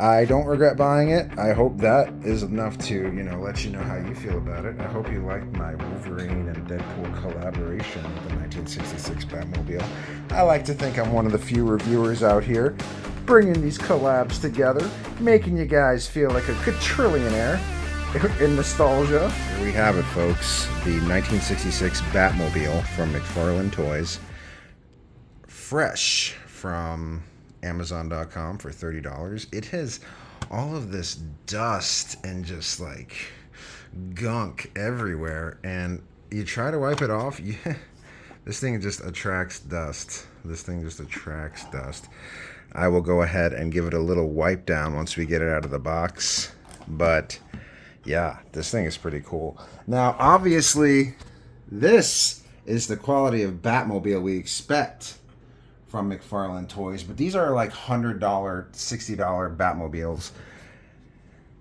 I don't regret buying it. I hope that is enough to, let you know how you feel about it. I hope you like my Wolverine and Deadpool collaboration with the 1966 Batmobile. I like to think I'm one of the few reviewers out here bringing these collabs together, making you guys feel like a quadrillionaire in nostalgia. Here we have it, folks. The 1966 Batmobile from Mcfarlane Toys. Fresh from Amazon.com for $30. It has all of this dust and just like gunk everywhere, and you try to wipe it off. This thing just attracts dust. I will go ahead and give it a little wipe down once we get it out of the box. But yeah, this thing is pretty cool. Now, obviously, this is the quality of Batmobile we expect from Mcfarlane Toys, but these are like $100, $60 Batmobiles.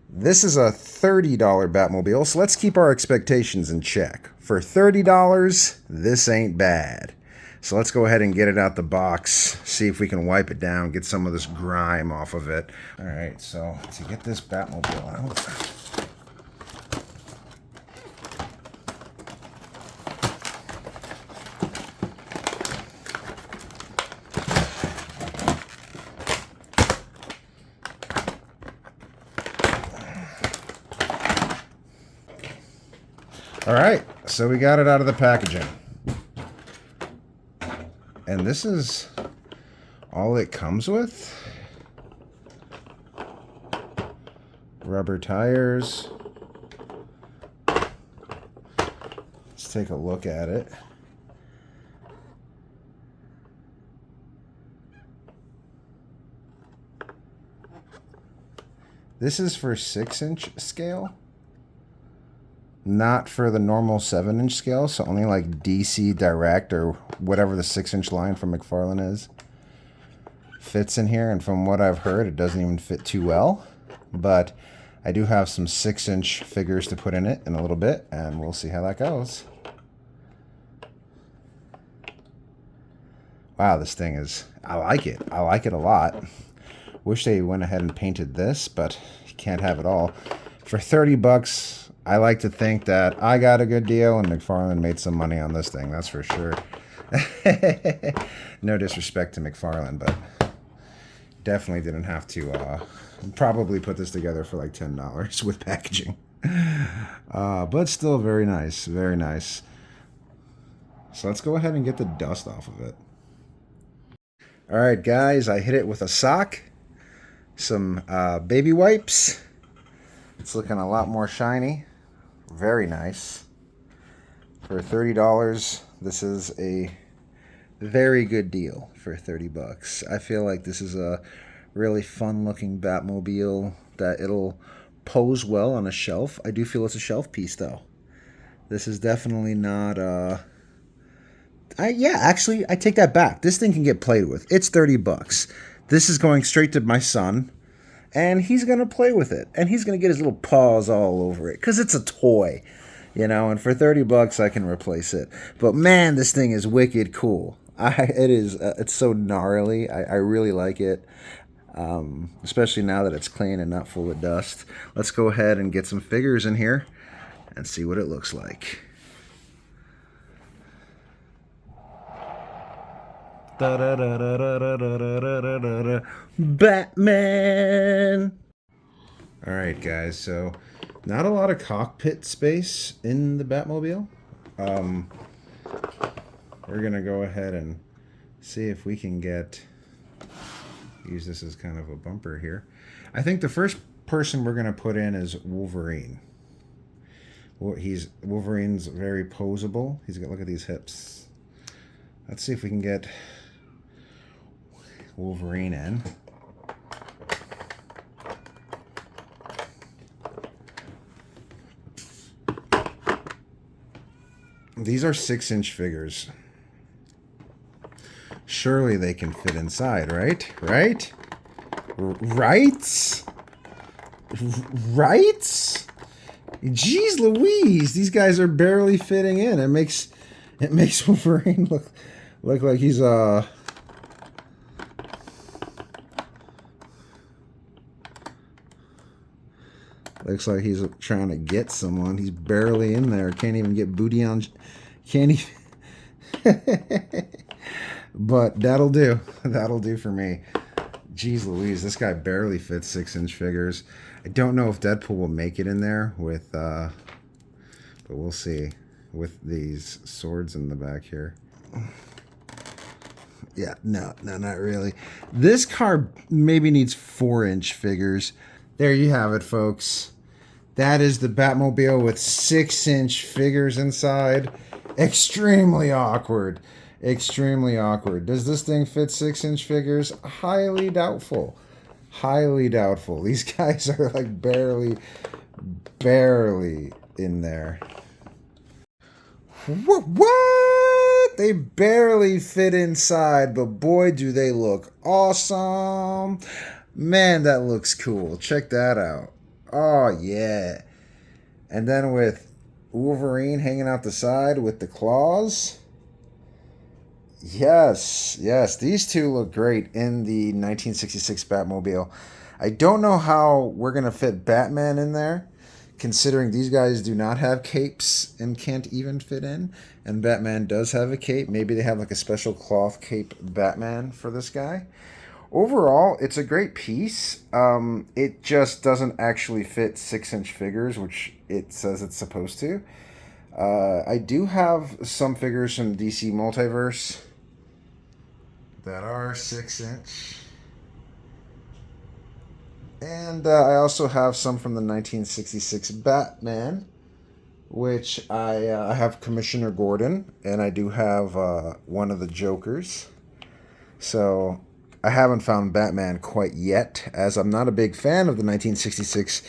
This is a $30 Batmobile, so let's keep our expectations in check. For $30, this ain't bad. So let's go ahead and get it out the box, see if we can wipe it down, get some of this grime off of it. All right, so to get this Batmobile out, all right, so we got it out of the packaging. And this is all it comes with. Rubber tires. Let's take a look at it. This is for 6-inch scale. Not for the normal 7-inch scale, so only like DC Direct or whatever the 6-inch line from Mcfarlane is fits in here. And from what I've heard, it doesn't even fit too well. But I do have some 6-inch figures to put in it in a little bit, and we'll see how that goes. Wow, this thing is... I like it. I like it a lot. Wish they went ahead and painted this, but you can't have it all. For 30 bucks... I like to think that I got a good deal and Mcfarlane made some money on this thing, that's for sure. No disrespect to Mcfarlane, but definitely didn't have to probably put this together for like $10 with packaging. But still very nice, very nice. So let's go ahead and get the dust off of it. All right, guys, I hit it with a sock, some baby wipes. It's looking a lot more shiny. Very nice. For $30, this is a very good deal for 30 bucks. I feel like this is a really fun looking Batmobile that it'll pose well on a shelf. I do feel it's a shelf piece though. This is definitely not actually I take that back. This thing can get played with. It's 30 bucks. This is going straight to my son. And he's going to play with it. And he's going to get his little paws all over it. Because it's a toy. And for 30 bucks, I can replace it. But man, this thing is wicked cool. It's so gnarly. I really like it. Especially now that it's clean and not full of dust. Let's go ahead and get some figures in here. And see what it looks like. Batman! Alright, guys, so not a lot of cockpit space in the Batmobile. We're gonna go ahead and see if we can use this as kind of a bumper here. I think the first person we're gonna put in is Wolverine. Wolverine's very posable. Look at these hips. Let's see if we can get Wolverine in. These are 6-inch figures. Surely they can fit inside, right? Right? Jeez Louise, these guys are barely fitting in. It makes Wolverine look like he's Looks like he's trying to get someone. He's barely in there. Can't even get booty on. Can't even. But that'll do. That'll do for me. Jeez Louise, this guy barely fits 6-inch figures. I don't know if Deadpool will make it in there with, but we'll see. With these swords in the back here. Yeah, no, not really. This car maybe needs 4-inch figures. There you have it, folks. That is the Batmobile with 6-inch figures inside. Extremely awkward. Extremely awkward. Does this thing fit 6-inch figures? Highly doubtful. Highly doubtful. These guys are like barely in there. What? They barely fit inside, but boy, do they look awesome. Man, that looks cool. Check that out. Oh, yeah. And then with Wolverine hanging out the side with the claws. Yes. These two look great in the 1966 Batmobile. I don't know how we're going to fit Batman in there, considering these guys do not have capes and can't even fit in. And Batman does have a cape. Maybe they have like a special cloth cape Batman for this guy. Overall, it's a great piece. It just doesn't actually fit 6-inch figures, which it says it's supposed to. I do have some figures from DC Multiverse that are 6-inch. And I also have some from the 1966 Batman, which I have Commissioner Gordon, and I do have one of the Jokers. So I haven't found Batman quite yet, as I'm not a big fan of the 1966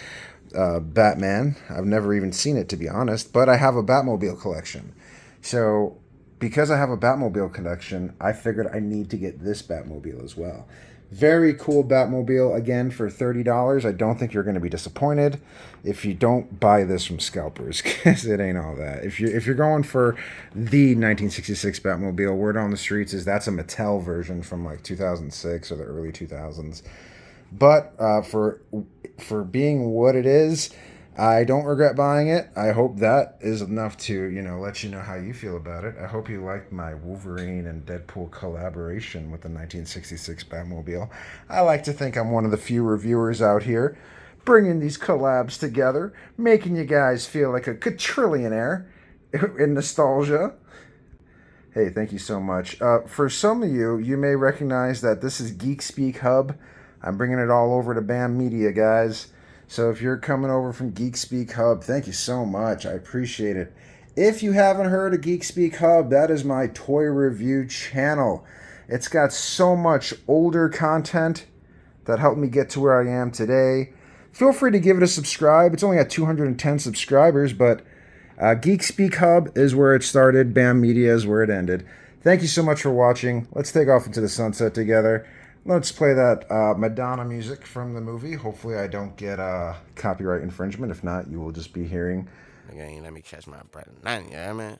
Batman. I've never even seen it, to be honest, but I have a Batmobile collection. So because I have a Batmobile collection, I figured I need to get this Batmobile as well. Very cool Batmobile, again, for $30. I don't think you're going to be disappointed if you don't buy this from scalpers, because it ain't all that. If you're going for the 1966 Batmobile, word on the streets is that's a Mattel version from like 2006 or the early 2000s. But for being what it is, I don't regret buying it. I hope that is enough to, let you know how you feel about it. I hope you liked my Wolverine and Deadpool collaboration with the 1966 Batmobile. I like to think I'm one of the few reviewers out here bringing these collabs together, making you guys feel like a quadrillionaire in nostalgia. Hey, thank you so much. For some of you, you may recognize that this is Geek Speak Hub. I'm bringing it all over to BAM Media, guys. So if you're coming over from Geek Speak Hub, thank you so much. I appreciate it. If you haven't heard of Geek Speak Hub, that is my toy review channel. It's got so much older content that helped me get to where I am today. Feel free to give it a subscribe. It's only got 210 subscribers, but Geek Speak Hub is where it started. BAM Media is where it ended. Thank you so much for watching. Let's take off into the sunset together. Let's play that Madonna music from the movie. Hopefully I don't get copyright infringement. If not, you will just be hearing... Nigga ain't let me catch my breath. Nah, yeah, man.